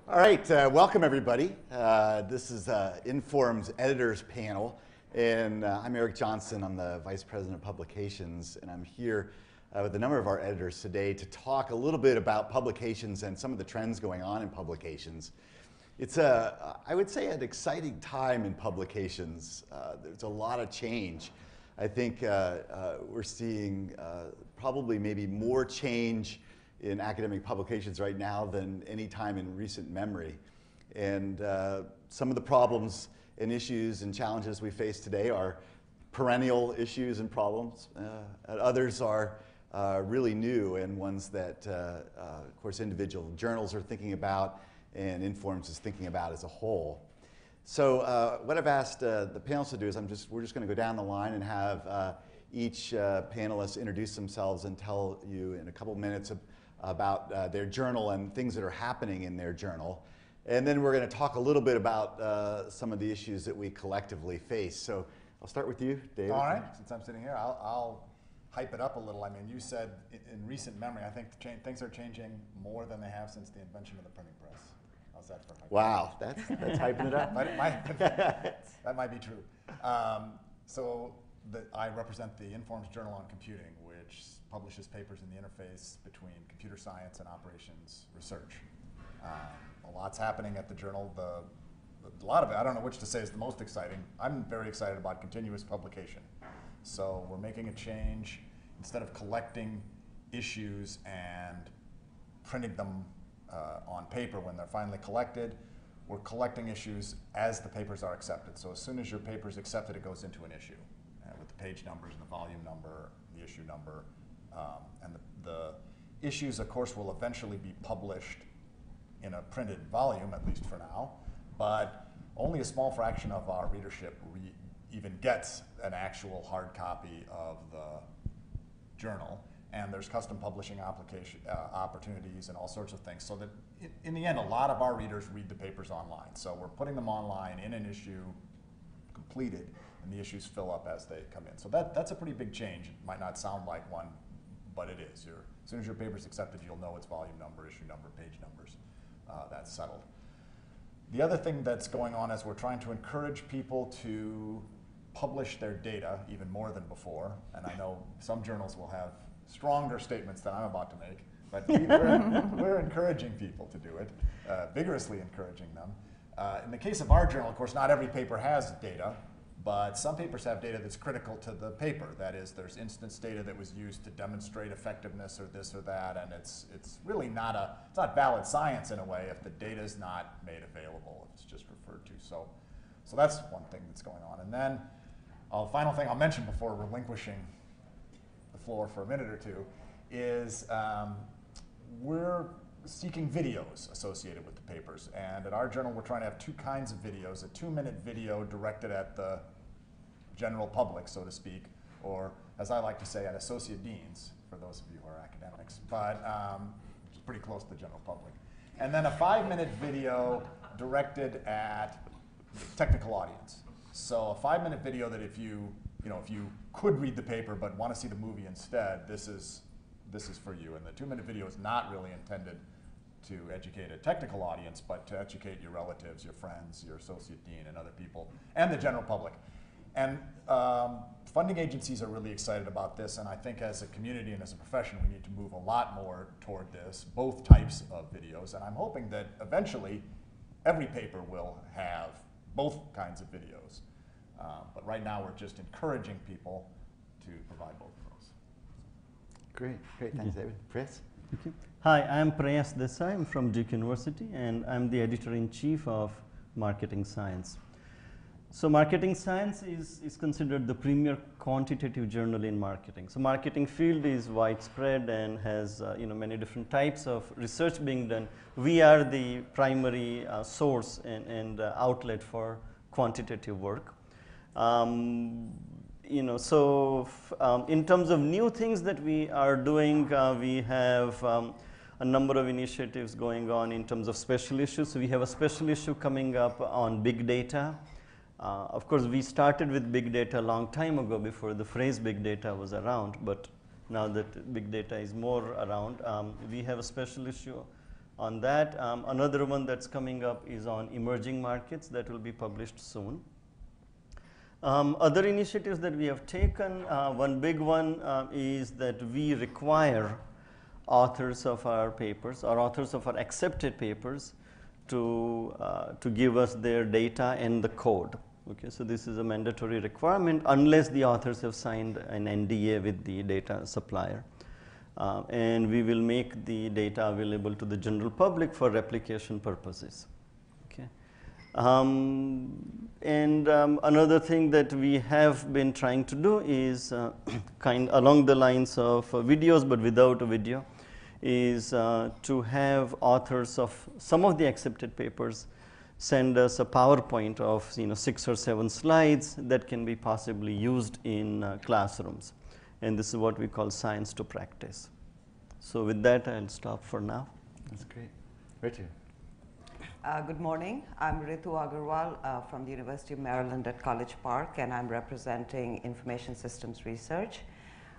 All right, welcome everybody. This is Inform's Editors Panel, and I'm Eric Johnson. I'm the Vice President of Publications, and I'm here with a number of our editors today to talk a little bit about publications and some of the trends going on in publications. It's, I would say, an exciting time in publications. There's a lot of change. I think we're seeing probably maybe more change in academic publications right now than any time in recent memory. And some of the problems and issues and challenges we face today are perennial issues and problems. Others are really new and ones that, of course, individual journals are thinking about and Informs is thinking about as a whole. So what I've asked the panelists to do is we're just going to go down the line and have each panelist introduce themselves and tell you in a couple minutes about their journal and things that are happening in their journal. And then we're going to talk a little bit about some of the issues that we collectively face. So I'll start with you, David. All right, since I'm sitting here, I'll hype it up a little. I mean, you said in recent memory, I think things are changing more than they have since the invention of the printing press. How's that for hype? Wow, that's hyping it up. That might be true. I represent the Informs Journal on Computing, which publishes papers in the interface between computer science and operations research. A lot's happening at the journal. A lot of it, I don't know which to say is the most exciting. I'm very excited about continuous publication. So we're making a change. Instead of collecting issues and printing them on paper when they're finally collected, we're collecting issues as the papers are accepted. So as soon as your paper is accepted, it goes into an issue with the page numbers and the volume number, the issue number. And the issues, of course, will eventually be published in a printed volume, at least for now, but only a small fraction of our readership even gets an actual hard copy of the journal. And there's custom publishing opportunities and all sorts of things, so that in the end, a lot of our readers read the papers online. So we're putting them online in an issue completed, and the issues fill up as they come in. So that's a pretty big change. It might not sound like one, but it is. As soon as your paper's accepted, you'll know its volume number, issue number, page numbers. That's settled. The other thing that's going on is we're trying to encourage people to publish their data even more than before. And I know some journals will have stronger statements than I'm about to make, but we're encouraging people to do it, vigorously encouraging them. In the case of our journal, of course, not every paper has data, but some papers have data that's critical to the paper. That is, there's instance data that was used to demonstrate effectiveness or this or that, and it's really it's not valid science in a way if the data is not made available, if it's just referred to. So that's one thing that's going on. And then the final thing I'll mention before relinquishing the floor for a minute or two is we're seeking videos associated with the papers. And at our journal, we're trying to have two kinds of videos: a 2-minute video directed at the general public, so to speak, or as I like to say, at associate deans, for those of you who are academics, but it's pretty close to the general public. And then a 5-minute video directed at the technical audience. So a 5-minute video that if you could read the paper but want to see the movie instead, this is for you. And the 2-minute video is not really intended to educate a technical audience, but to educate your relatives, your friends, your associate dean, and other people, and the general public. And funding agencies are really excited about this, and I think as a community and as a profession, we need to move a lot more toward this, both types of videos. And I'm hoping that eventually every paper will have both kinds of videos. But right now, we're just encouraging people to provide both of those. Great, thanks, David. Chris? Thank you. Hi, I'm Prayas Desai. I'm from Duke University, and I'm the editor-in-chief of Marketing Science. So Marketing Science is considered the premier quantitative journal in marketing. So marketing field is widespread and has many different types of research being done. We are the primary source and outlet for quantitative work. In terms of new things that we are doing, we have a number of initiatives going on in terms of special issues. So we have a special issue coming up on big data. Of course, we started with big data a long time ago before the phrase big data was around, but now that big data is more around, we have a special issue on that. Another one that's coming up is on emerging markets that will be published soon. Other initiatives that we have taken, one big one is that we require authors of our papers or authors of our accepted papers to give us their data and the code. Okay, so this is a mandatory requirement unless the authors have signed an NDA with the data supplier. And we will make the data available to the general public for replication purposes. Okay. Another thing that we have been trying to do is along the lines of videos but without a video, is to have authors of some of the accepted papers send us a PowerPoint of 6 or 7 slides that can be possibly used in classrooms. And this is what we call science to practice. So with that, I'll stop for now. That's great. Ritu. Good morning. I'm Ritu Agarwal from the University of Maryland at College Park, and I'm representing Information Systems Research.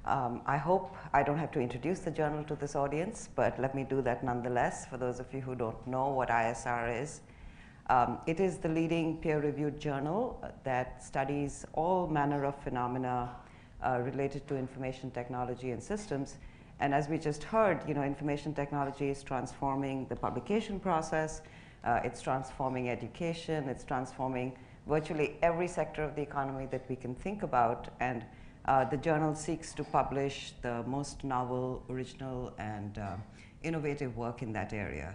I hope I don't have to introduce the journal to this audience, but let me do that nonetheless for those of you who don't know what ISR is. It is the leading peer-reviewed journal that studies all manner of phenomena related to information technology and systems. And as we just heard, information technology is transforming the publication process, it's transforming education, it's transforming virtually every sector of the economy that we can think about. And the journal seeks to publish the most novel, original, and innovative work in that area.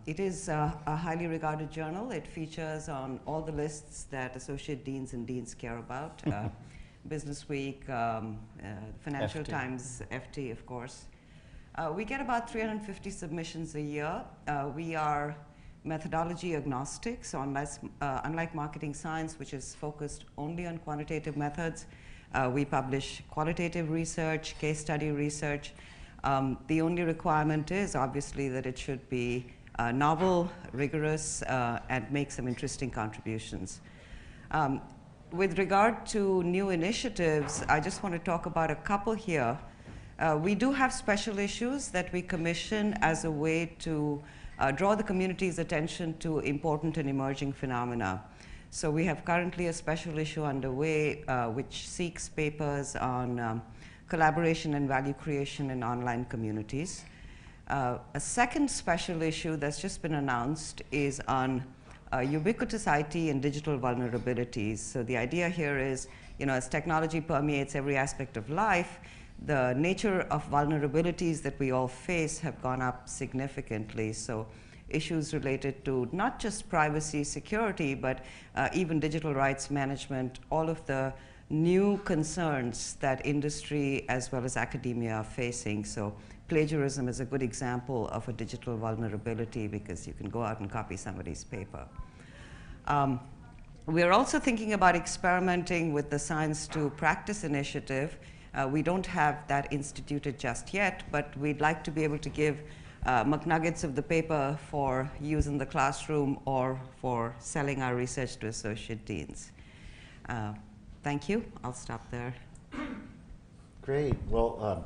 It is a highly regarded journal. It features on all the lists that associate deans and deans care about. Business Week, Financial FT. Times, FT, of course. We get about 350 submissions a year. We are methodology agnostic, so unlike marketing science, which is focused only on quantitative methods, we publish qualitative research, case study research. The only requirement is obviously that it should be novel, rigorous, and make some interesting contributions. With regard to new initiatives, I just want to talk about a couple here. We do have special issues that we commission as a way to draw the community's attention to important and emerging phenomena. So we have currently a special issue underway which seeks papers on collaboration and value creation in online communities. A second special issue that's just been announced is on ubiquitous IT and digital vulnerabilities. So the idea here is, as technology permeates every aspect of life, the nature of vulnerabilities that we all face have gone up significantly. So issues related to not just privacy, security, but even digital rights management, all of the new concerns that industry as well as academia are facing. So plagiarism is a good example of a digital vulnerability because you can go out and copy somebody's paper. We're also thinking about experimenting with the Science to Practice initiative. We don't have that instituted just yet, but we'd like to be able to give McNuggets of the paper for use in the classroom or for selling our research to associate deans. Thank you. I'll stop there. Great. Well,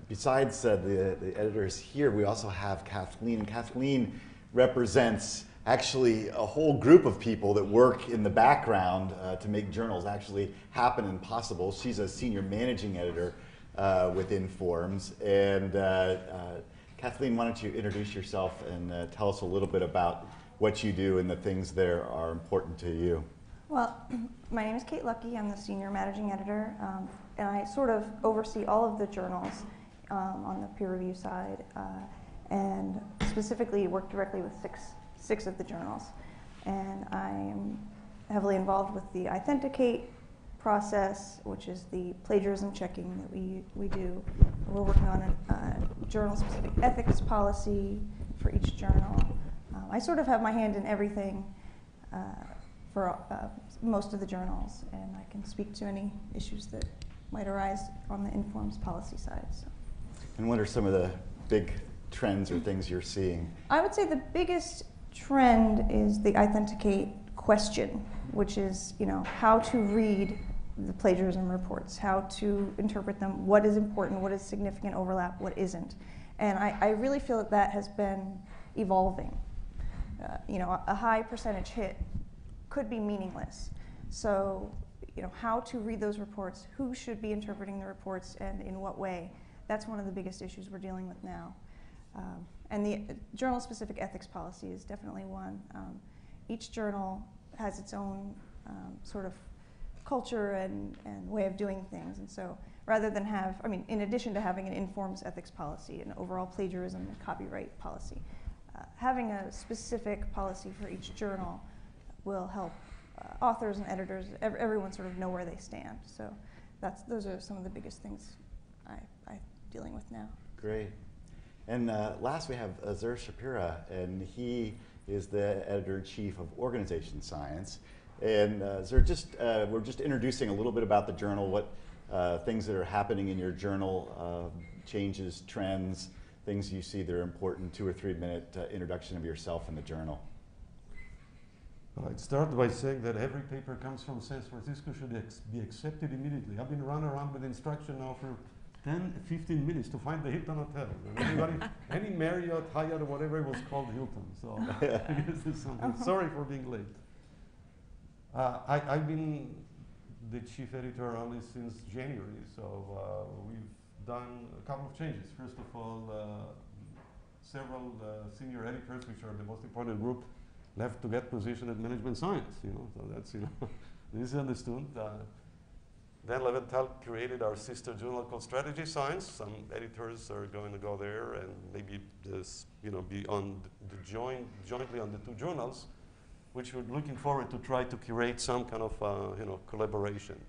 besides the editors here, we also have Kathleen. And Kathleen represents actually a whole group of people that work in the background to make journals actually happen and possible. She's a senior managing editor with Informs. And Kathleen, why don't you introduce yourself and tell us a little bit about what you do and the things that are important to you. Well, my name is Kate Lucky. I'm the senior managing editor, and I sort of oversee all of the journals on the peer review side, and specifically work directly with six of the journals. And I'm heavily involved with the Authenticate process, which is the plagiarism checking that we do. We're working on a journal-specific ethics policy for each journal. I sort of have my hand in everything for most of the journals, and I can speak to any issues that might arise on the Informs policy side. So. And what are some of the big trends or things you're seeing? I would say the biggest trend is the Authenticate question, which is, how to read the plagiarism reports, how to interpret them, what is important, what is significant overlap, what isn't. And I really feel that that has been evolving. You know, a high percentage hit could be meaningless. So, you know, how to read those reports, who should be interpreting the reports, and in what way, that's one of the biggest issues we're dealing with now. And the journal-specific ethics policy is definitely one. Each journal has its own sort of culture and way of doing things. And so rather than have, I mean, in addition to having an informs ethics policy, an overall plagiarism and copyright policy, having a specific policy for each journal will help authors and editors, everyone sort of know where they stand. So those are some of the biggest things I'm dealing with now. Great. And last we have Zur Shapira, and he is the editor-in-chief of Organization Science. And Zur, we're just introducing a little bit about the journal, what things that are happening in your journal, changes, trends, things you see that are important, 2 or 3 minute introduction of yourself and the journal. I'd start by saying that every paper comes from San Francisco should be accepted immediately. I've been running around with instruction now for 10, 15 minutes to find the Hilton Hotel. And any Marriott, Hyatt, or whatever it was called Hilton. So this is something. Sorry for being late. I've been the chief editor only since January, so we've done a couple of changes. First of all, several senior editors, which are the most important group, left to get position at management science. You know, so that's this is understood. Then Leventhal created our sister journal called Strategy Science. Some editors are going to go there and maybe this, be on the jointly on the 2 journals, which we're looking forward to try to curate some kind of collaboration.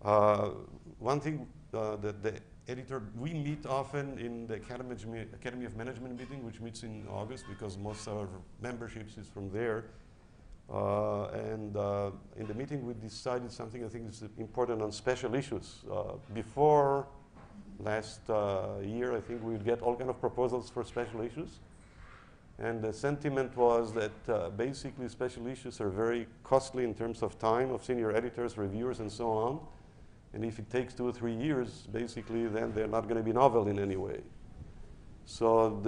One thing that the editor, we meet often in the Academy of Management meeting, which meets in August because most of our memberships is from there. In the meeting we decided something I think is important on special issues. Before last year, I think we would get all kind of proposals for special issues. And the sentiment was that basically special issues are very costly in terms of time of senior editors, reviewers, and so on. And if it takes 2 or 3 years, basically, then they're not going to be novel in any way. So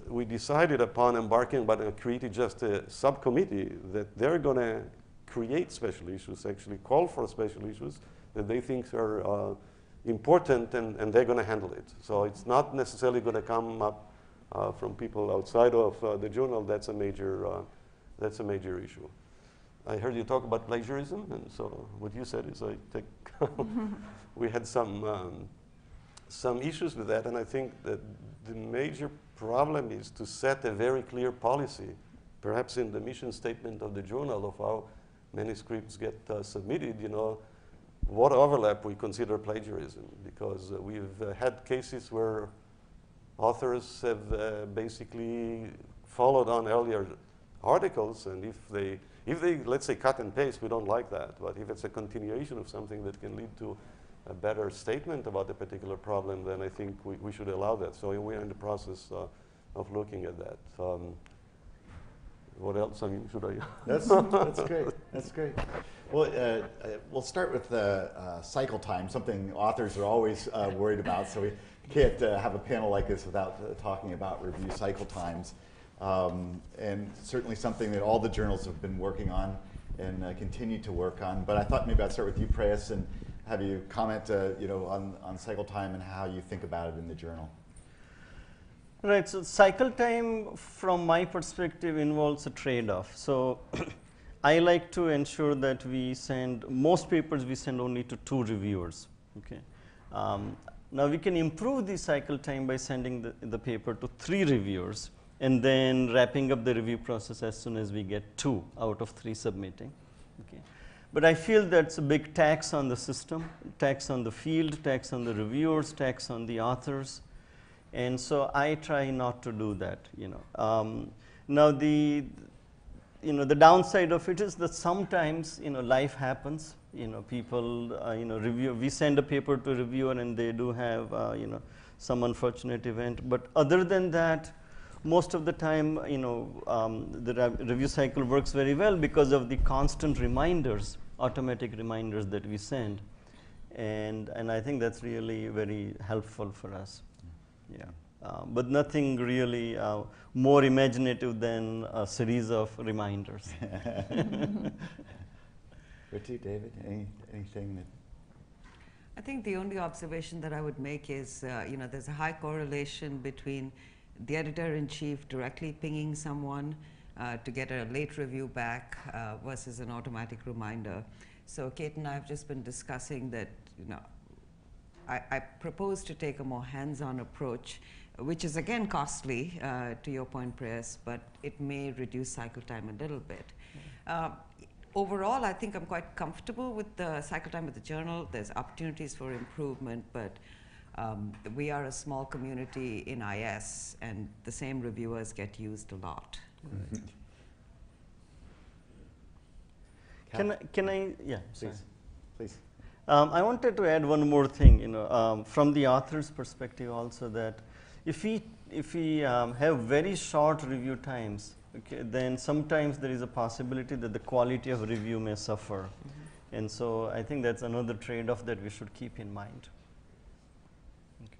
we decided upon embarking, but created just a subcommittee that they're going to create special issues, actually call for special issues that they think are important, and they're going to handle it. So it's not necessarily going to come up from people outside of the journal. That's a major issue. I heard you talk about plagiarism, and so what you said is I think we had some issues with that, and I think that the major problem is to set a very clear policy, perhaps in the mission statement of the journal of how manuscripts get submitted, what overlap we consider plagiarism, because we've had cases where authors have basically followed on earlier articles, and if they, let's say, cut and paste, we don't like that. But if it's a continuation of something that can lead to a better statement about a particular problem, then I think we should allow that. So we're in the process of looking at that. What else? I mean, should I? That's great. That's great. Well, we'll start with cycle time, something authors are always worried about. So we can't have a panel like this without talking about review cycle times. And certainly something that all the journals have been working on and continue to work on. But I thought maybe I'd start with you, Preyas, and have you comment on cycle time and how you think about it in the journal. Right, so cycle time from my perspective involves a trade-off. So I like to ensure that we send, most papers we send only to 2 reviewers. Okay. Now we can improve the cycle time by sending the paper to 3 reviewers and then wrapping up the review process as soon as we get 2 out of 3 submitting. Okay. But I feel that's a big tax on the system, tax on the field, tax on the reviewers, tax on the authors. And so I try not to do that, Now the downside of it is that sometimes, life happens, people, we send a paper to a reviewer and they do have, some unfortunate event. But other than that, most of the time, the review cycle works very well because of the constant reminders, automatic reminders that we send. And I think that's really very helpful for us. Yeah, but nothing really more imaginative than a series of reminders. What do you, David? Anything that? I think the only observation that I would make is, there's a high correlation between the editor-in-chief directly pinging someone to get a late review back versus an automatic reminder. So Kate and I have just been discussing that, I propose to take a more hands-on approach, which is again costly, to your point, Prayas, but it may reduce cycle time a little bit. Overall, I think I'm quite comfortable with the cycle time of the journal. There's opportunities for improvement, but we are a small community in IS, and the same reviewers get used a lot. Mm-hmm. Can I? Yeah, sorry. Please. I wanted to add one more thing, from the author's perspective also, that if we have very short review times, okay, then sometimes there is a possibility that the quality of review may suffer. Mm-hmm. And so I think that's another trade-off that we should keep in mind. Okay.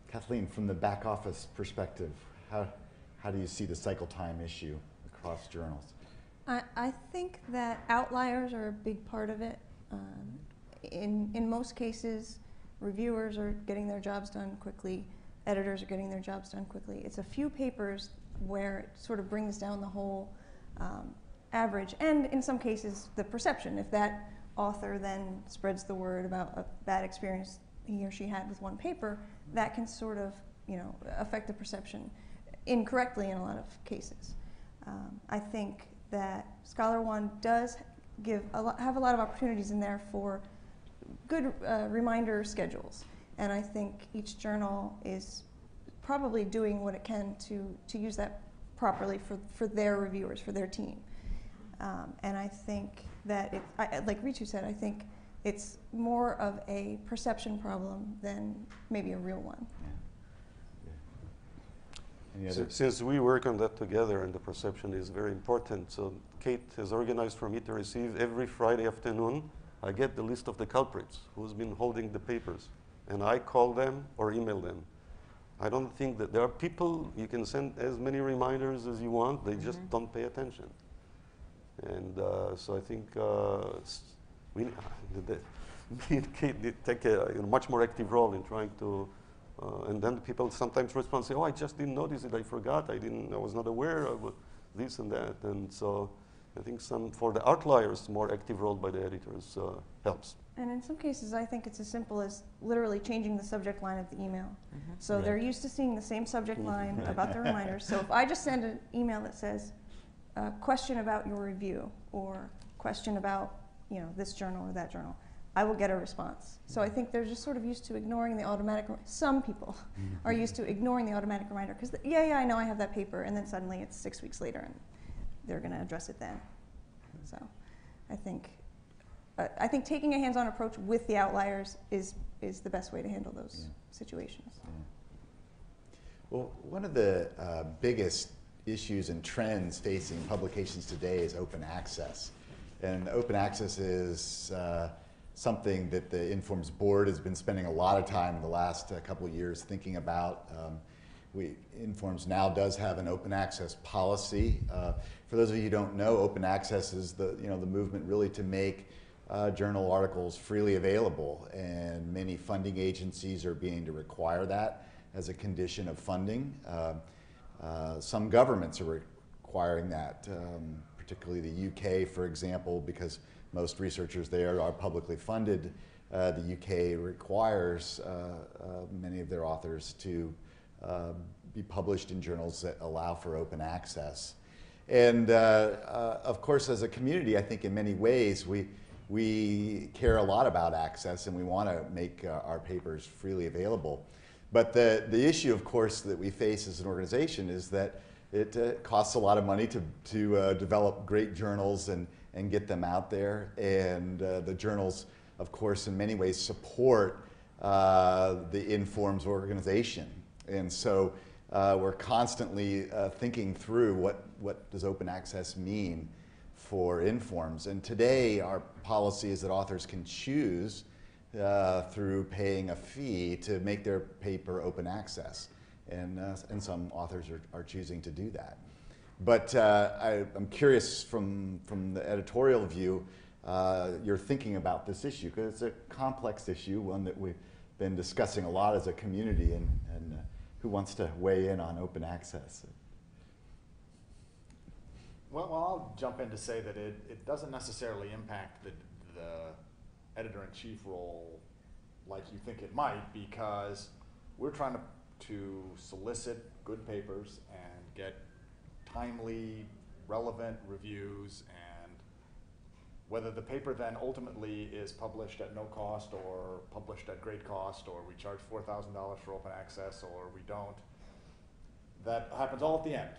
Kathleen, from the back office perspective, how do you see the cycle time issue across journals? I think that outliers are a big part of it. In most cases, reviewers are getting their jobs done quickly, editors are getting their jobs done quickly. It's a few papers where it sort of brings down the whole average, and in some cases, the perception. If that author then spreads the word about a bad experience he or she had with one paper, that can sort of, affect the perception incorrectly in a lot of cases. I think that Scholar One does have a lot of opportunities in there for good reminder schedules, and I think each journal is probably doing what it can to use that properly for their reviewers, for their team. And I think that, like Ritu said, I think it's more of a perception problem than maybe a real one. Since we work on that together and the perception is very important, so Kate has organized for me to receive every Friday afternoon, I get the list of the culprits who's been holding the papers, and I call them or email them. I don't think that there are people, you can send as many reminders as you want, they just don't pay attention. And so I think me and Kate did take a much more active role in trying to, and then people sometimes respond and say, oh, I just didn't notice it, I forgot, I was not aware of this and that. And so I think for the outliers, more active role by the editors helps. And in some cases, I think it's as simple as literally changing the subject line of the email. Mm-hmm. So they're used to seeing the same subject line about the reminders. So if I just send an email that says, question about your review, or question about this journal or that journal, I will get a response. So I think they're just sort of used to ignoring the automatic, some people are used to ignoring the automatic reminder, because yeah, I know I have that paper, and then suddenly it's 6 weeks later and they're gonna address it then. So I think taking a hands-on approach with the outliers is the best way to handle those situations. Yeah. Well, one of the biggest issues and trends facing publications today is open access. And open access is something that the Informs board has been spending a lot of time in the last couple of years thinking about. Informs now does have an open access policy. For those of you who don't know, open access is the movement really to make journal articles freely available, and many funding agencies are beginning to require that as a condition of funding. Some governments are requiring that, particularly the UK, for example, because most researchers there are publicly funded. The UK requires many of their authors to be published in journals that allow for open access. And of course, as a community, I think in many ways we care a lot about access, and we want to make our papers freely available. But the issue, of course, that we face as an organization is that it costs a lot of money to develop great journals and get them out there. And the journals, of course, in many ways support the Informs organization. And so we're constantly thinking through what does open access mean for Informs. And today our policy is that authors can choose through paying a fee to make their paper open access. And some authors are choosing to do that. But I'm curious from the editorial view, you're thinking about this issue, because it's a complex issue, one that we've been discussing a lot as a community, and who wants to weigh in on open access? Well, I'll jump in to say that it doesn't necessarily impact the editor-in-chief role like you think it might, because we're trying to solicit good papers and get timely, relevant reviews, and whether the paper then ultimately is published at no cost or published at great cost, or we charge $4,000 for open access or we don't, that happens all at the end.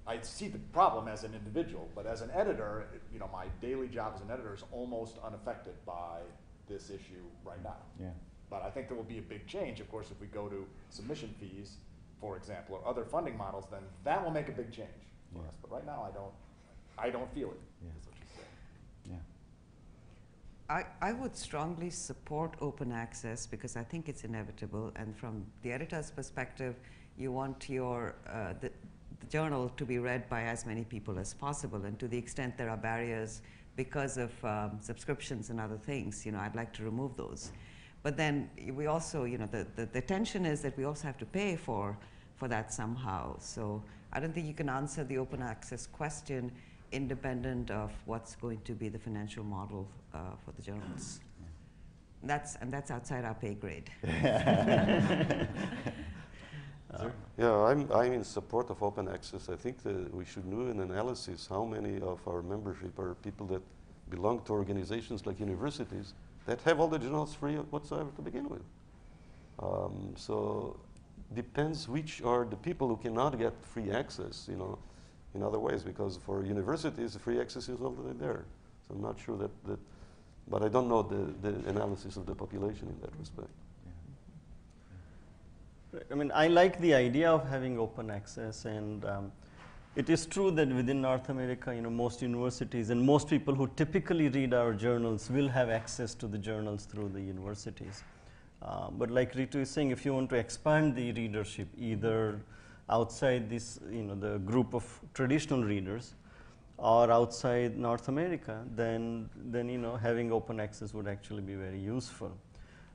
I see the problem as an individual, but as an editor, my daily job as an editor is almost unaffected by this issue right now. Yeah. But I think there will be a big change, of course, if we go to submission fees, for example, or other funding models, then that will make a big change for us. But right now, I don't feel it. Yeah. Is what you're saying. Yeah. I would strongly support open access because I think it's inevitable, and from the editor's perspective, you want your the journal to be read by as many people as possible, and to the extent there are barriers because of subscriptions and other things, I'd like to remove those. But then we also, the tension is that we also have to pay for that somehow. So I don't think you can answer the open access question independent of what's going to be the financial model for the journals. That's outside our pay grade. Yeah, I'm in support of open access. I think that we should do an analysis how many of our membership are people that belong to organizations like universities that have all the journals free whatsoever to begin with. So depends which are the people who cannot get free access, in other ways, because for universities, free access is already there. So I'm not sure that but I don't know the analysis of the population in that respect. I mean, I like the idea of having open access, and it is true that within North America, most universities and most people who typically read our journals will have access to the journals through the universities. But like Ritu is saying, if you want to expand the readership, either outside this, the group of traditional readers, or outside North America, then having open access would actually be very useful.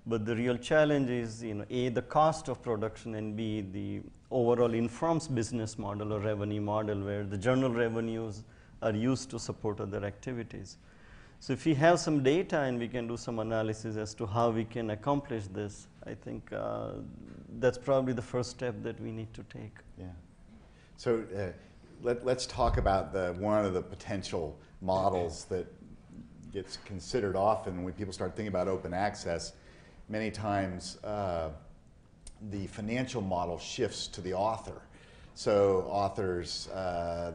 But the real challenge is, A, the cost of production, and B, the overall Informs business model or revenue model, where the journal revenues are used to support other activities. So if we have some data and we can do some analysis as to how we can accomplish this, I think that's probably the first step that we need to take. Yeah. So let's talk about one of the potential models that gets considered often when people start thinking about open access. Many times the financial model shifts to the author. So authors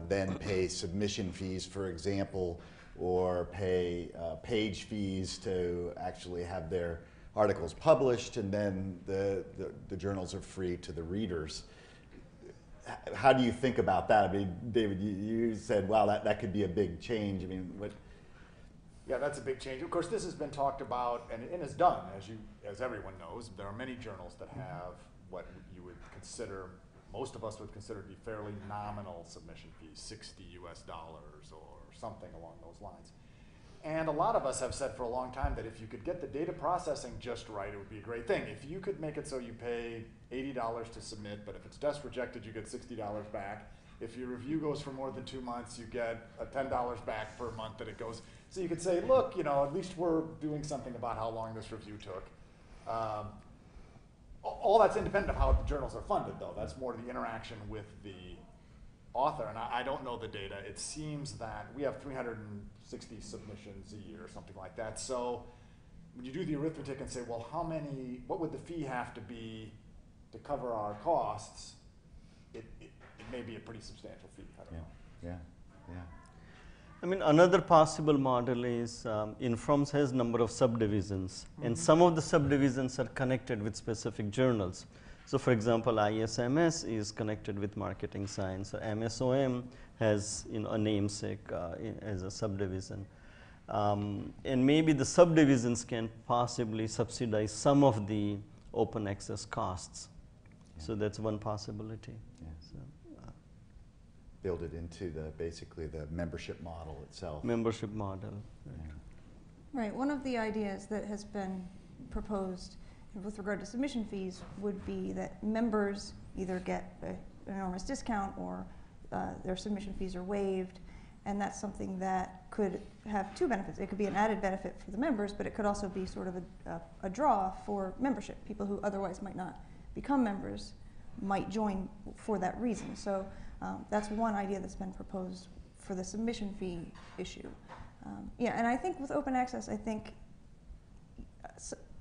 then pay submission fees, for example, or pay page fees to actually have their articles published, and then the journals are free to the readers. How do you think about that? I mean, David, you said, wow, that could be a big change. I mean, what? Yeah, that's a big change. Of course, this has been talked about and is done, as everyone knows. There are many journals that have what you would consider, most of us would consider to be fairly nominal submission fees, $60 or something along those lines. And a lot of us have said for a long time that if you could get the data processing just right, it would be a great thing. If you could make it so you pay $80 to submit, but if it's just rejected, you get $60 back. If your review goes for more than 2 months, you get $10 back per month that it goes. So you could say, look, at least we're doing something about how long this review took. All that's independent of how the journals are funded, though. That's more the interaction with the author, and I don't know the data. It seems that we have 360 submissions a year or something like that. So when you do the arithmetic and say, well, what would the fee have to be to cover our costs? It may be a pretty substantial fee. I don't know. Yeah. I mean, another possible model is Informs has number of subdivisions, and some of the subdivisions are connected with specific journals. So for example, ISMS is connected with marketing science, or MSOM has a namesake as a subdivision. And maybe the subdivisions can possibly subsidize some of the open access costs. Yeah. So that's one possibility. Yeah. So, Build it into basically the membership model itself. membership model. Right. Yeah. Right, one of the ideas that has been proposed with regard to submission fees would be that members either get an enormous discount or their submission fees are waived, and that's something that could have two benefits. It could be an added benefit for the members, but it could also be sort of a draw for membership. People who otherwise might not become members might join for that reason. So that's one idea that's been proposed for the submission fee issue. Yeah, and I think with open access, I think,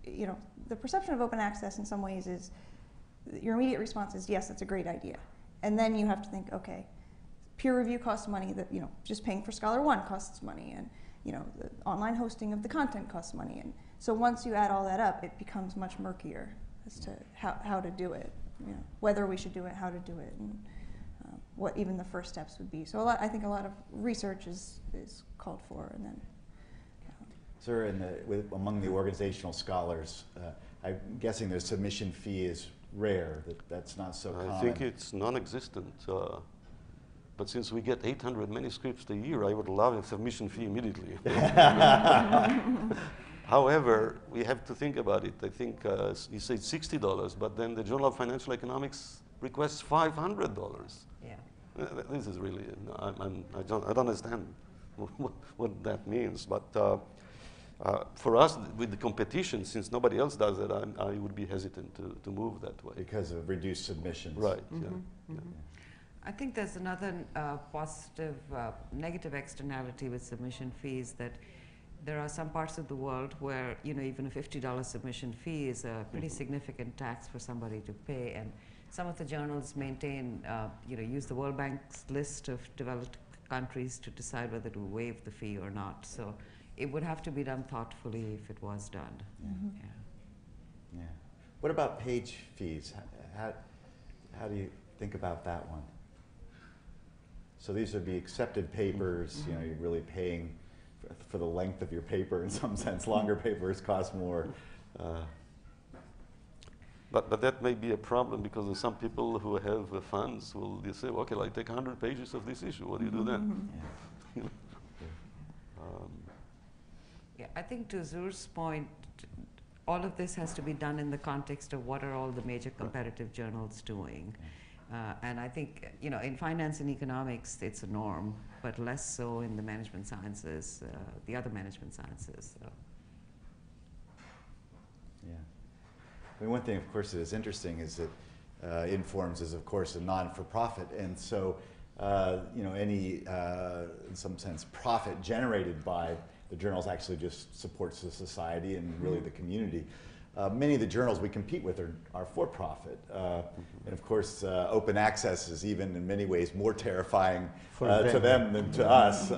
you know, the perception of open access in some ways is your immediate response is, yes, that's a great idea. And then you have to think, okay, peer review costs money, that, you know, just paying for Scholar One costs money, and, you know, the online hosting of the content costs money. And so once you add all that up, it becomes much murkier as to how to do it, you know, whether we should do it, how to do it, and what even the first steps would be. So I think a lot of research is called for, and then. Sir, among the organizational scholars, I'm guessing the submission fee is rare, that's not so common. I think it's non-existent. But since we get 800 manuscripts a year, I would love a submission fee immediately. However, we have to think about it. I think you said $60, but then the Journal of Financial Economics requests $500. Yeah. This is really, I don't understand what that means. But for us, with the competition, since nobody else does it, I would be hesitant to move that way. Because of reduced submissions. Right, Mm-hmm. yeah. Mm-hmm. Yeah. I think there's another positive, negative externality with submission fees, that there are some parts of the world where, you know, even a $50 submission fee is a pretty significant tax for somebody to pay. And some of the journals maintain, you know, use the World Bank's list of developed countries to decide whether to waive the fee or not. So it would have to be done thoughtfully if it was done. Mm-hmm. Yeah. Yeah. What about page fees? How do you think about that one? So these would be accepted papers, you know, you're really paying for the length of your paper in some sense. Longer papers cost more. But that may be a problem, because there's some people who have funds will say, okay, well, I take 100 pages of this issue. What do you do then? Yeah. Yeah, I think to Zur's point, all of this has to be done in the context of what are all the major competitive journals doing. And I think, you know, in finance and economics, it's a norm, but less so in the management sciences, the other management sciences. So. Yeah. I mean, one thing, of course, that is interesting is that Informs is, of course, a non-for-profit, and so, you know, any, in some sense, profit generated by the journals actually just supports the society and really the community. Many of the journals we compete with are for-profit, and of course, open access is even in many ways more terrifying to them than to us,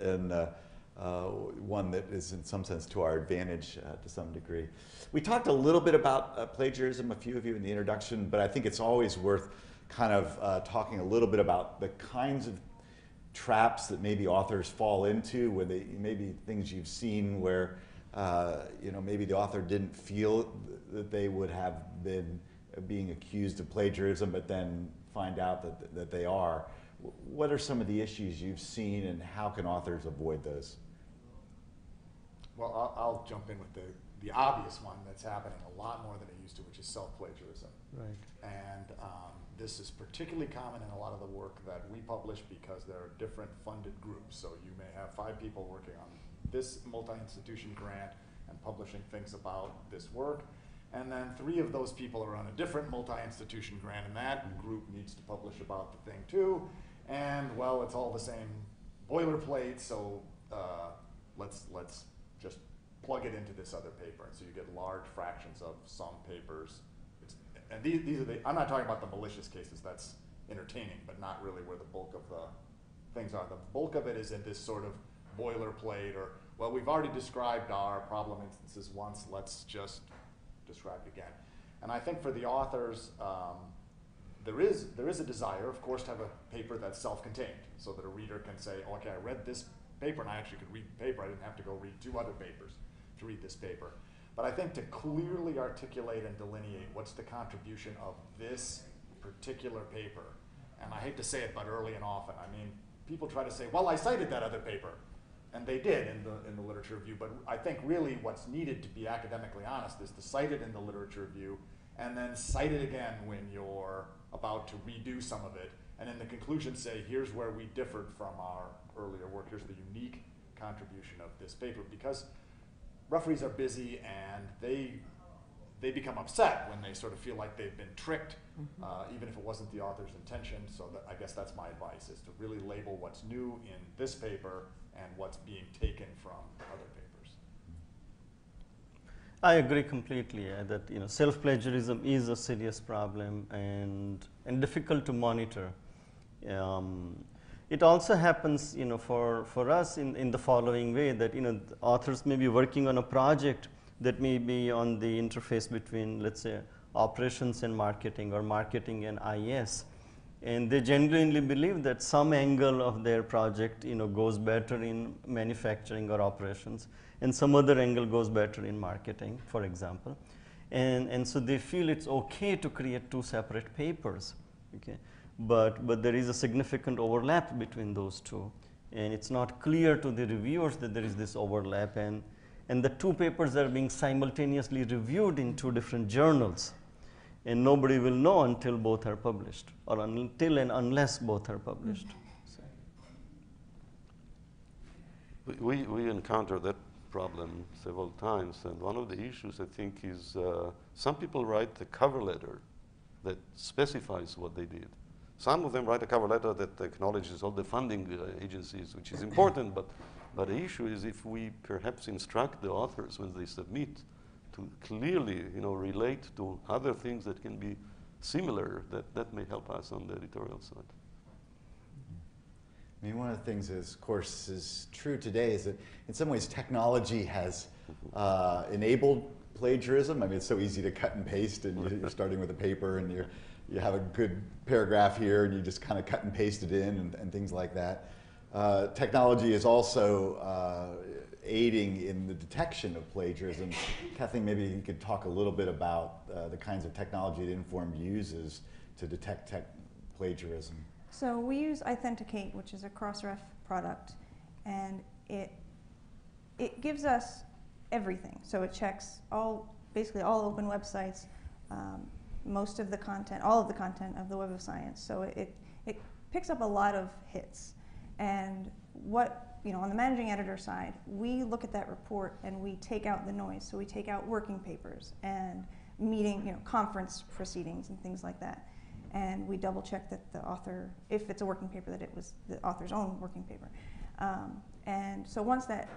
and one that is in some sense to our advantage to some degree. We talked a little bit about plagiarism, a few of you in the introduction, but I think it's always worth kind of talking a little bit about the kinds of traps that maybe authors fall into, where maybe things you've seen where you know, maybe the author didn't feel that they would have been being accused of plagiarism, but then find out that they are. What are some of the issues you've seen, and how can authors avoid those? Well, I'll jump in with the obvious one that's happening a lot more than it used to, which is self-plagiarism. Right. And this is particularly common in a lot of the work that we publish, because there are different funded groups. So you may have 5 people working on this multi-institution grant and publishing things about this work, and then 3 of those people are on a different multi-institution grant, and that group needs to publish about the thing too. And well, it's all the same boilerplate, so let's just plug it into this other paper, and so you get large fractions of some papers. And these are I'm not talking about the malicious cases. That's entertaining, but not really where the bulk of the things are. The bulk of it is in this sort of boilerplate, or, well, we've already described our problem instances once, let's just describe it again. And I think for the authors, there is a desire, of course, to have a paper that's self-contained, so that a reader can say, oh, okay, I read this paper, and I actually could read the paper. I didn't have to go read 2 other papers to read this paper. But I think to clearly articulate and delineate what's the contribution of this particular paper, and I hate to say it, but early and often, I mean, people try to say, well, I cited that other paper, and they did in the literature review, but I think really what's needed to be academically honest is to cite it in the literature review, and then cite it again when you're about to redo some of it, and in the conclusion say, here's where we differed from our earlier work, here's the unique contribution of this paper, because referees are busy and they become upset when they sort of feel like they've been tricked, even if it wasn't the author's intention. So I guess that's my advice, is to really label what's new in this paper and what's being taken from other papers. I agree completely that self-plagiarism is a serious problem and difficult to monitor. It also happens for us in the following way, that the authors may be working on a project that may be on the interface between, let's say, operations and marketing, or marketing and IS, and they genuinely believe that some angle of their project goes better in manufacturing or operations, and some other angle goes better in marketing, for example, and so they feel it's okay to create 2 separate papers, okay, but there is a significant overlap between those 2, and it's not clear to the reviewers that there is this overlap, and the 2 papers are being simultaneously reviewed in 2 different journals, and nobody will know until both are published, or until and unless both are published. So. We encounter that problem several times, and one of the issues, I think, is some people write a cover letter that specifies what they did. Some of them write a cover letter that acknowledges all the funding agencies, which is important, but the issue is if we perhaps instruct the authors when they submit to clearly relate to other things that can be similar, that may help us on the editorial side. I mean, one of the things that, of course, is true today is that in some ways technology has enabled plagiarism. I mean, it's so easy to cut and paste, and you're starting with a paper and you have a good paragraph here and you just kind of cut and paste it in and things like that. Technology is also aiding in the detection of plagiarism. Kathleen, maybe you could talk a little bit about the kinds of technology that Inform uses to detect plagiarism. So we use Authenticate, which is a cross-ref product, and it gives us everything. So it checks basically all open websites, most of the content, all of the content of the Web of Science. So it picks up a lot of hits. And on the managing editor side, we look at that report and we take out the noise. So we take out working papers and conference proceedings and things like that. And we double check that the author, if it's a working paper, that it was the author's own working paper. And so once that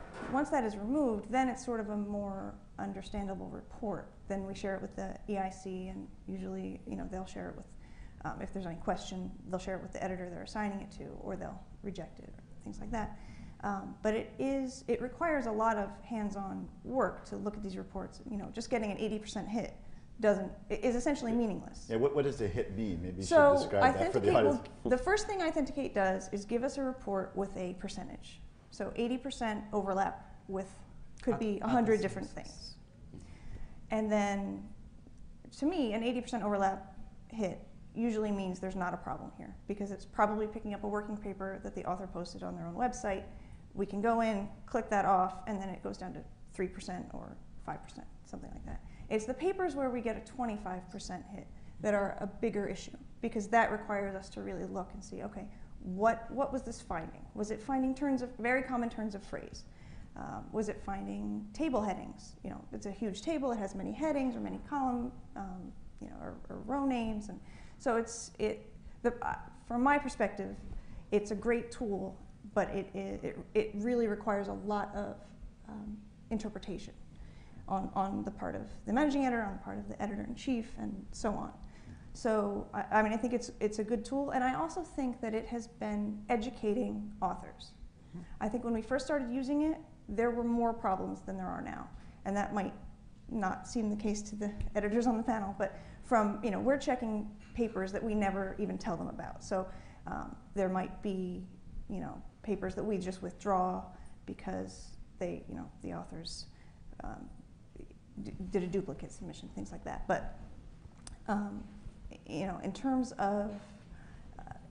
is removed, then it's sort of a more understandable report. Then we share it with the EIC, and usually they'll share it with, if there's any question, they'll share it with the editor they're assigning it to, or they'll reject it, or things like that. But it requires a lot of hands-on work to look at these reports. Just getting an 80% hit is essentially meaningless. Yeah, what does a hit mean? Maybe you should describe that for the audience. The first thing Authenticate does is give us a report with a percentage. So 80% overlap with, could be 100 different things. And then, to me, an 80% overlap hit usually means there's not a problem here, because it's probably picking up a working paper that the author posted on their own website. We can go in, click that off, and then it goes down to 3% or 5%, something like that. It's the papers where we get a 25% hit that are a bigger issue, because that requires us to really look and see, okay, what was this finding? Was it finding very common turns of phrase? Was it finding table headings? It's a huge table, it has many headings or many column, or row names, and so from my perspective, it's a great tool, but it really requires a lot of interpretation on the part of the managing editor, on the part of the editor-in-chief, and so on. So I mean, I think it's a good tool, and I also think that it has been educating authors. I think when we first started using it, there were more problems than there are now, and that might not seem the case to the editors on the panel, but we're checking papers that we never even tell them about. So there might be papers that we just withdraw because they, the authors did a duplicate submission, things like that. But in terms of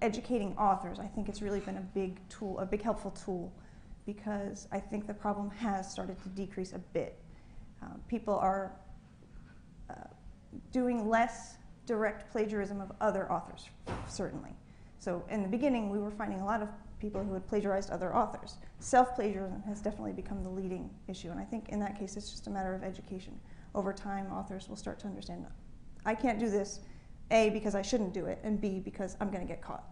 educating authors, I think it's really been a big tool, a big helpful tool, because I think the problem has started to decrease a bit. People are doing less direct plagiarism of other authors, certainly. So in the beginning, we were finding a lot of people who had plagiarized other authors. Self-plagiarism has definitely become the leading issue, and I think in that case, it's just a matter of education. Over time, authors will start to understand, I can't do this, A, because I shouldn't do it, and B, because I'm going to get caught.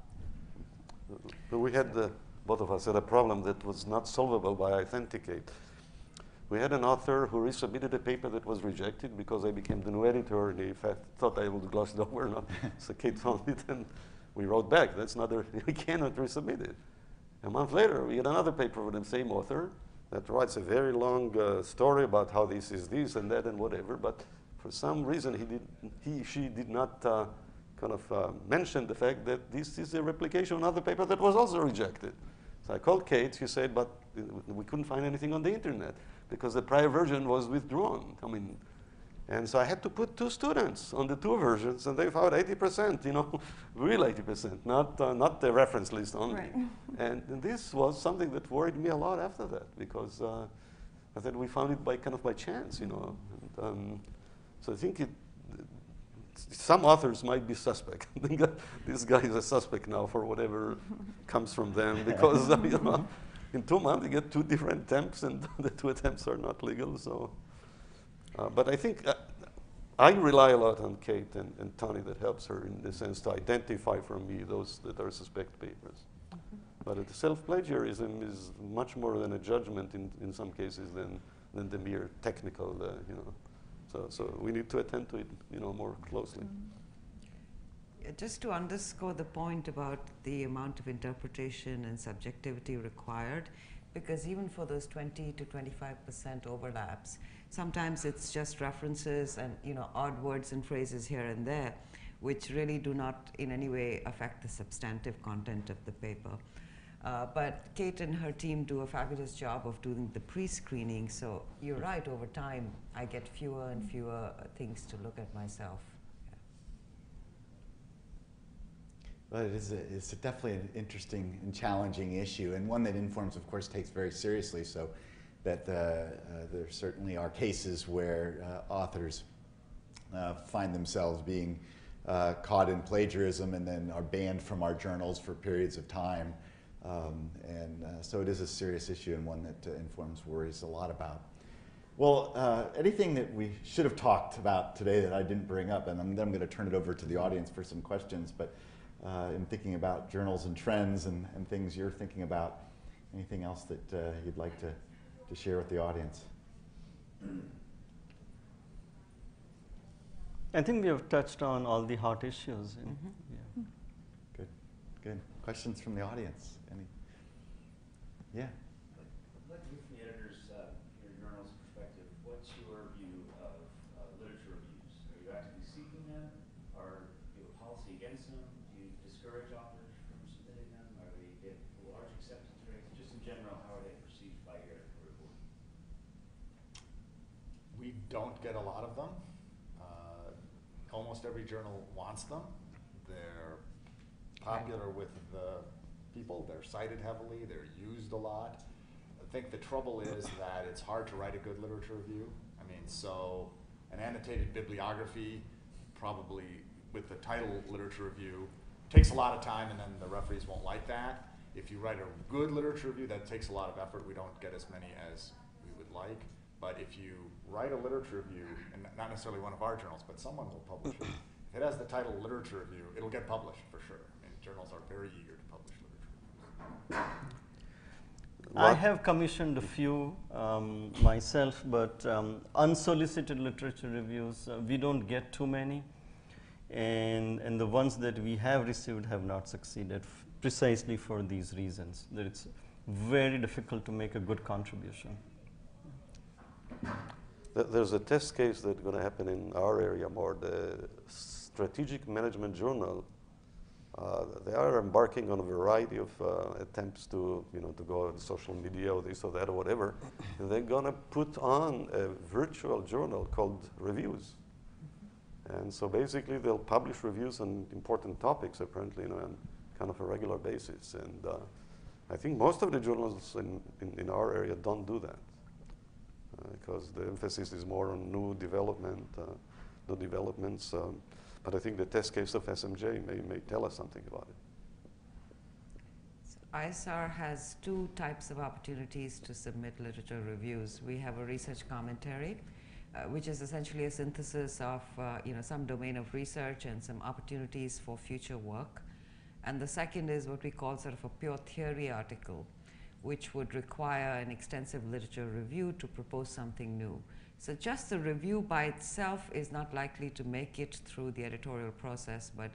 But we had, both of us had a problem that was not solvable by Authenticate. We had an author who resubmitted a paper that was rejected because I became the new editor, and he thought I would gloss it over. So Kate found it, and we wrote back, we cannot resubmit it. A month later, we had another paper with the same author that writes a very long story about how this is this and that and whatever, but for some reason she did not mention the fact that this is a replication of another paper that was also rejected. So I called Kate, she said, but we couldn't find anything on the internet because the prior version was withdrawn. And so I had to put 2 students on the 2 versions, and they found 80%, real 80%, not the reference list only. Right. And this was something that worried me a lot after that, because I thought we found it by chance, And, so I think some authors might be suspect. This guy is a suspect now for whatever comes from them, because in 2 months you get 2 different attempts, and the 2 attempts are not legal. So. But I think I rely a lot on Kate and Tony that helps her in the sense to identify for me those that are suspect papers. But self-plagiarism is much more than a judgment in some cases than the mere technical, So we need to attend to it, more closely. Just to underscore the point about the amount of interpretation and subjectivity required, because even for those 20 to 25% overlaps, sometimes it's just references and odd words and phrases here and there, which really do not in any way affect the substantive content of the paper. But Kate and her team do a fabulous job of doing the pre-screening, so you're right, over time I get fewer and fewer things to look at myself. Well, it's definitely an interesting and challenging issue, and one that Informs, of course, takes very seriously, so that there certainly are cases where authors find themselves being caught in plagiarism and then are banned from our journals for periods of time. So it is a serious issue, and one that Informs worries a lot about. Well, anything that we should have talked about today that I didn't bring up, and then I'm going to turn it over to the audience for some questions, but in thinking about journals and trends and things you're thinking about, anything else that you'd like to share with the audience? I think we have touched on all the hot issues. Yeah. Good. Questions from the audience? Any? Yeah. I'd like to hear from the editors, your journal's perspective. What's your view of literature reviews? Are you actively seeking them? Or do you have a policy against them? Do you discourage authors from submitting them? Are they get large acceptance rates? Just in general, how are they perceived by your report? We don't get a lot of them. Almost every journal wants them. They're popular with the people. They're cited heavily. They're used a lot. I think the trouble is that it's hard to write a good literature review. So an annotated bibliography, probably with the title literature review, takes a lot of time, and then the referees won't like that. If you write a good literature review, that takes a lot of effort. We don't get as many as we would like. But if you write a literature review, and not necessarily one of our journals, but someone will publish it. If it has the title literature review, it'll get published for sure. Journals are very eager to publish literature reviews. I have commissioned a few myself, but unsolicited literature reviews, we don't get too many. And the ones that we have received have not succeeded precisely for these reasons, that it's very difficult to make a good contribution. There's a test case that's going to happen in our area more. The Strategic Management Journal They are embarking on a variety of attempts to, to go on social media or this or that or whatever. And they're going to put on a virtual journal called Reviews. And so basically they'll publish reviews on important topics, apparently, on kind of a regular basis. And I think most of the journals in our area don't do that because the emphasis is more on new developments. But I think the test case of SMJ may tell us something about it. So ISR has two types of opportunities to submit literature reviews. We have a research commentary, which is essentially a synthesis of some domain of research and some opportunities for future work. And the second is what we call sort of a pure theory article, which would require an extensive literature review to propose something new. So just the review by itself is not likely to make it through the editorial process, but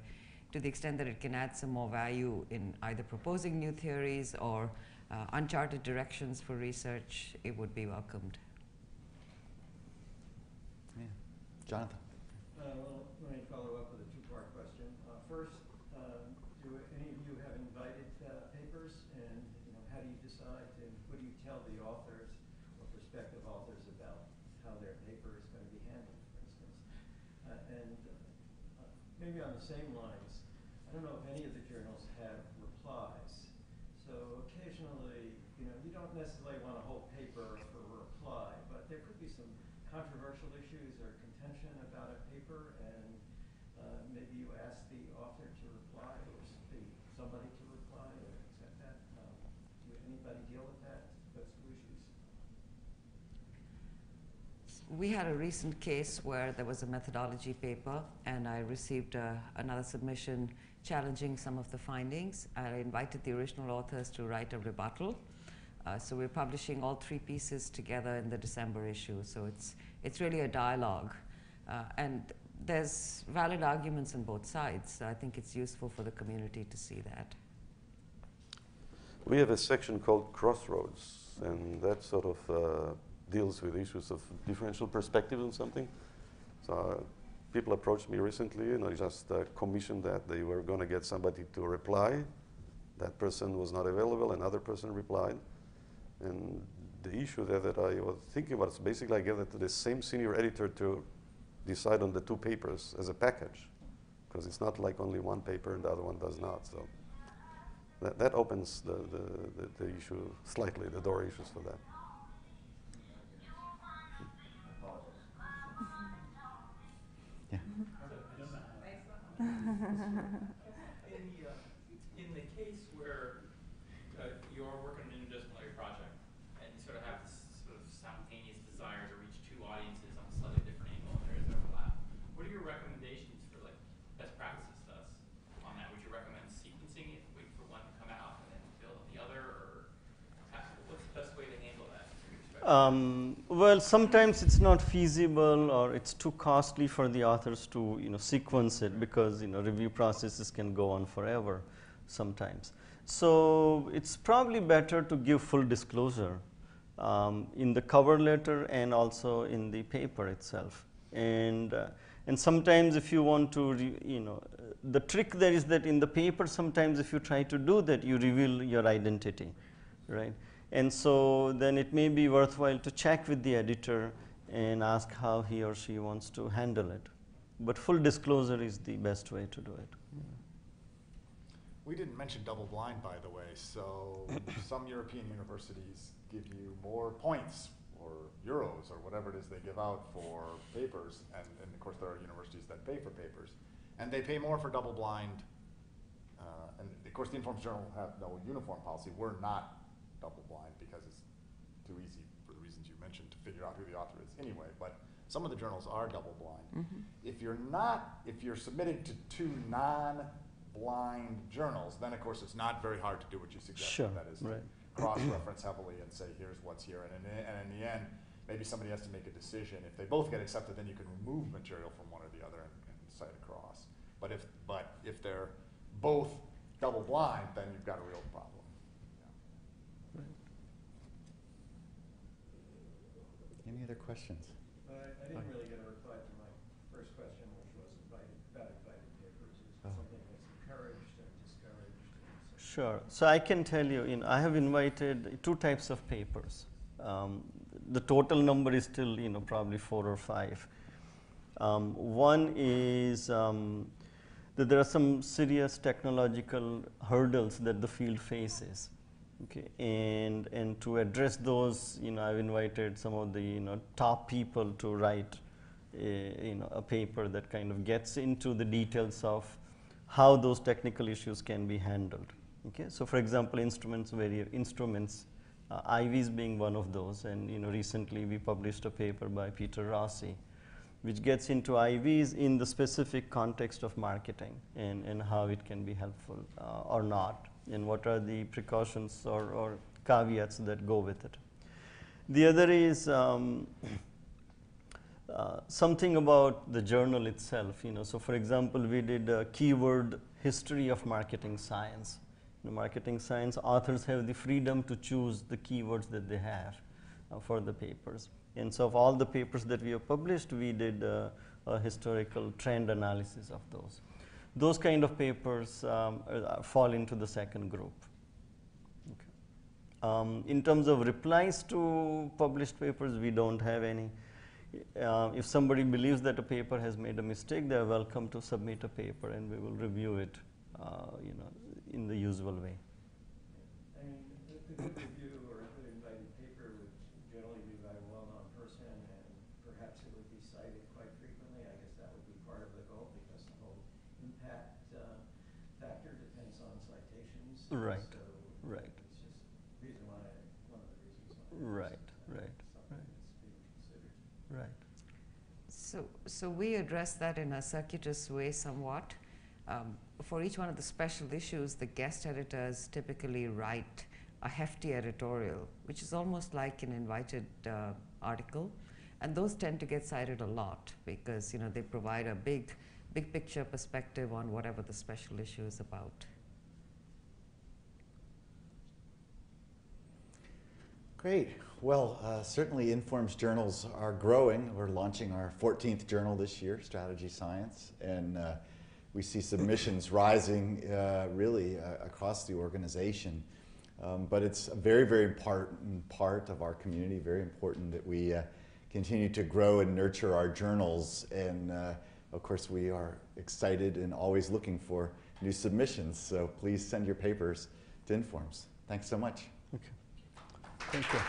to the extent that it can add some more value in either proposing new theories or uncharted directions for research, it would be welcomed. Yeah. Jonathan? Well, let me follow up with a two-part question. First, do any of you have invited papers, and how do you decide, and what do you tell the authors or prospective authors about how their paper is going to be handled, for instance? Maybe on the same lines, I don't know if any of the journals have replies. So occasionally, you don't necessarily want a whole paper for a reply, but there could be some controversial issues or contention about a paper, and maybe you ask the author to reply or somebody to reply or accept that. Do anybody deal with that? Those two issues? We had a recent case where there was a methodology paper, and I received another submission challenging some of the findings. I invited the original authors to write a rebuttal. So we're publishing all three pieces together in the December issue. So it's really a dialogue. And there's valid arguments on both sides. So I think it's useful for the community to see that. We have a section called Crossroads, and that sort of deals with issues of differential perspective on something. So people approached me recently, and I just commissioned that. They were going to get somebody to reply. That person was not available. Another person replied. And the issue there that I was thinking about is basically I gave it to the same senior editor to decide on the two papers as a package, because it's not like only one paper and the other one does not. So that opens the issue slightly, the door issues for that. Yeah. In the case where you're working on an interdisciplinary project and you sort of have this sort of simultaneous desire to reach two audiences on a slightly different angle and there is overlap, what are your recommendations for like best practices thus on that? Would you recommend sequencing it, wait for one to come out and then build on the other, or what's the best way to handle that? Well, sometimes it's not feasible or it's too costly for the authors to sequence it, because review processes can go on forever sometimes. So it's probably better to give full disclosure in the cover letter and also in the paper itself. And sometimes if you want to, the trick there is that in the paper sometimes if you try to do that, you reveal your identity, right? And so then it may be worthwhile to check with the editor and ask how he or she wants to handle it. But full disclosure is the best way to do it. We didn't mention double blind, by the way, so some European universities give you more points or euros or whatever it is they give out for papers, and of course there are universities that pay for papers, and they pay more for double blind, and of course the Informs Journal have no uniform policy. We're not double blind because it's too easy for the reasons you mentioned to figure out who the author is anyway, but some of the journals are double blind. Mm-hmm. If you're submitting to two non-blind journals, then of course it's not very hard to do what you suggest. Sure, that is right. Cross-reference heavily and say here's what's here, and in the end maybe somebody has to make a decision. If they both get accepted, then you can remove material from one or the other and cite across. But if they're both double blind, then you've got a real problem. Any other questions? I didn't really get a reply to my first question, which was about invited papers. Is something that's encouraged or Sure. So I can tell you, I have invited 2 types of papers. The total number is still, probably 4 or 5. One is that there are some serious technological hurdles that the field faces. Okay, and to address those, I've invited some of the top people to write a paper that kind of gets into the details of how those technical issues can be handled. Okay, so for example, instruments, IVs being one of those, and recently we published a paper by Peter Rossi, which gets into IVs in the specific context of marketing and how it can be helpful or not, and what are the precautions or caveats that go with it. The other is something about the journal itself. So for example, we did a keyword history of marketing science. In marketing science, authors have the freedom to choose the keywords that they have for the papers. And so of all the papers that we have published, we did a historical trend analysis of those. Those kind of papers fall into the second group. Okay. In terms of replies to published papers, we don't have any. If somebody believes that a paper has made a mistake, they are welcome to submit a paper, and we will review it, in the usual way. I mean, a good review or a good invited paper would generally be by a well-known person, and perhaps it would be cited quite frequently. I guess that would be part of the goal, because the whole impact factor depends on citations. Right. So right. It's just one of the reasons why. Right. Something that's being considered. Right. So we address that in a circuitous way somewhat. For each one of the special issues, the guest editors typically write a hefty editorial, which is almost like an invited article, and those tend to get cited a lot because they provide a big picture perspective on whatever the special issue is about. Great. Well, certainly Informs journals are growing. We're launching our 14th journal this year, Strategy Science, and we see submissions rising really across the organization. But it's a very, very important part of our community, very important that we continue to grow and nurture our journals. And of course, we are excited and always looking for new submissions. So please send your papers to Informs. Thanks so much. Okay. Thank you.